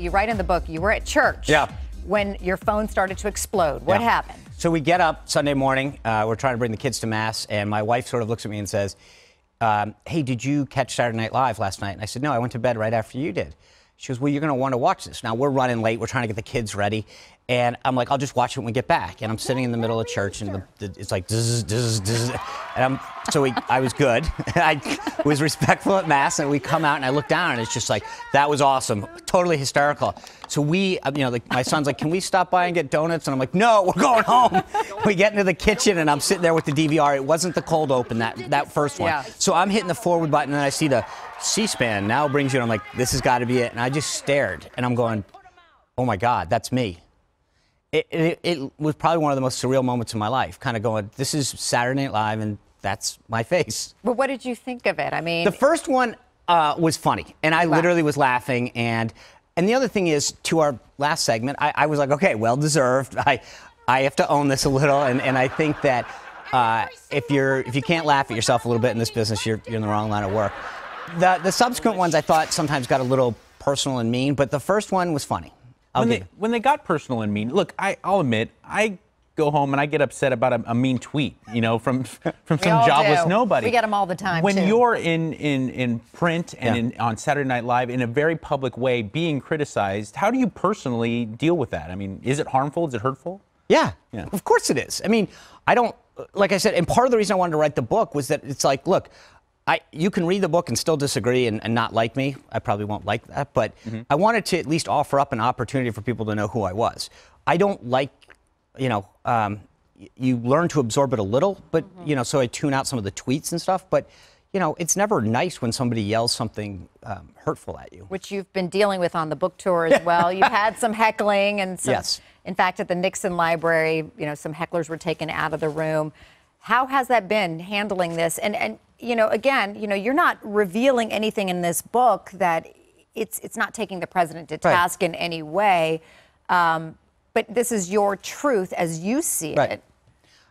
You write in the book, you were at church when your phone started to explode. What happened? So we get up Sunday morning. We're trying to bring the kids to Mass, and my wife sort of looks at me and says, hey, did you catch Saturday Night Live last night? And I said, no, I went to bed right after you did. She goes, well, you're going to want to watch this. Now, we're running late. We're trying to get the kids ready. And I'm like, I'll just watch it when we get back. And I'm sitting in the middle of church, and it's like, zzz, zzz, zzz. And I was good. I was respectful at Mass, and we come out, and I look down, and it's just like, that was awesome. Totally hysterical. So my son's like, can we stop by and get donuts? And I'm like, no, we're going home. We get into the kitchen, and I'm sitting there with the DVR. It wasn't the cold open, that first one. Yeah. So I'm hitting the forward button, and I see the C-SPAN now brings you, and I'm like, this has got to be it. And I just stared, and I'm going, oh, my God, that's me. It was probably one of the most surreal moments in my life, kind of going, this is Saturday Night Live, and that's my face. But what did you think of it? I mean, the first one was funny, and I literally was laughing. And the other thing is, to our last segment, I was like, okay, well deserved. I have to own this a little, and I think that if you can't laugh at yourself a little bit in this business, you're in the wrong line of work. The subsequent ones I thought sometimes got a little personal and mean, but the first one was funny. When they got personal and mean, look, I'll admit, I go home and I get upset about a mean tweet, from some jobless nobody. We get them all the time, When you're in print and on Saturday Night Live in a very public way being criticized, how do you personally deal with that? I mean, is it harmful? Is it hurtful? Yeah, of course it is. I mean, like I said, and part of the reason I wanted to write the book was that it's like, look, you can read the book and still disagree and not like me. I probably won't like that, but I wanted to at least offer up an opportunity for people to know who I was. I don't like, you learn to absorb it a little, but, so I tune out some of the tweets and stuff, but, it's never nice when somebody yells something hurtful at you. Which you've been dealing with on the book tour as well. You've had some heckling and some, in fact, at the Nixon Library, some hecklers were taken out of the room. How has that been handling this? And again, you're not revealing anything in this book that it's not taking the president to task in any way. But this is your truth as you see it.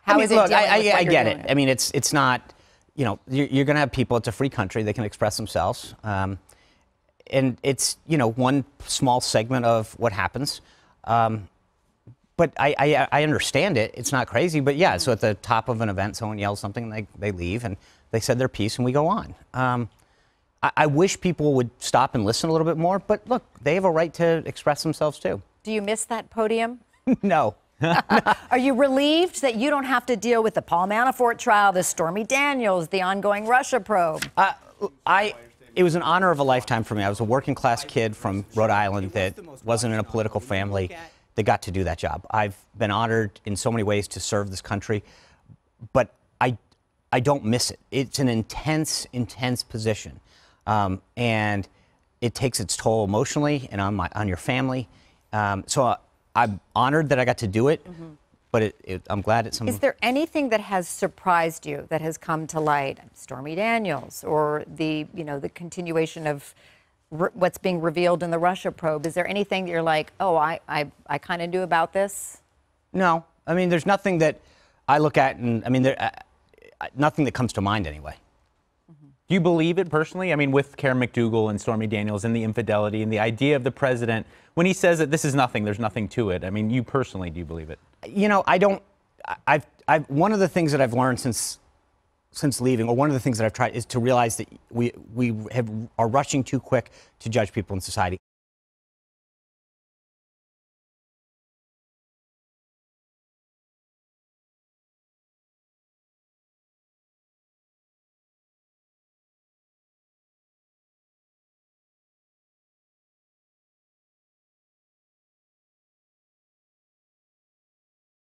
How is it dealing with what I get doing? it. I mean, it's not, you're going to have people. It's a free country. They can express themselves. And it's, one small segment of what happens. But I understand it. It's not crazy. But yeah, so at the top of an event, someone yells something, and they leave, and they said their piece, and we go on. I wish people would stop and listen a little bit more. But look, they have a right to express themselves too. Do you miss that podium? No. Are you relieved that you don't have to deal with the Paul Manafort trial, the Stormy Daniels, the ongoing Russia probe? It was an honor of a lifetime for me. I was a working class kid from Rhode Island that wasn't in a political family that got to do that job. I've been honored in so many ways to serve this country, but I don't miss it. It's an intense, intense position, and it takes its toll emotionally and on your family. So I'm honored that I got to do it, but I'm glad it's something. Is there anything that has surprised you that has come to light? Stormy Daniels, or the continuation of what's being revealed in the Russia probe? Is there anything that you're like, oh, I kind of knew about this? No. I mean, there's nothing that I look at, and I mean, nothing that comes to mind anyway. Do you believe it personally? I mean, with Karen McDougal and Stormy Daniels and the infidelity and the idea of the president, when he says that this is nothing, there's nothing to it. I mean, you personally, do you believe it? I don't. One of the things that I've learned since leaving, or one of the things that I've tried, is to realize that we are rushing too quick to judge people in society.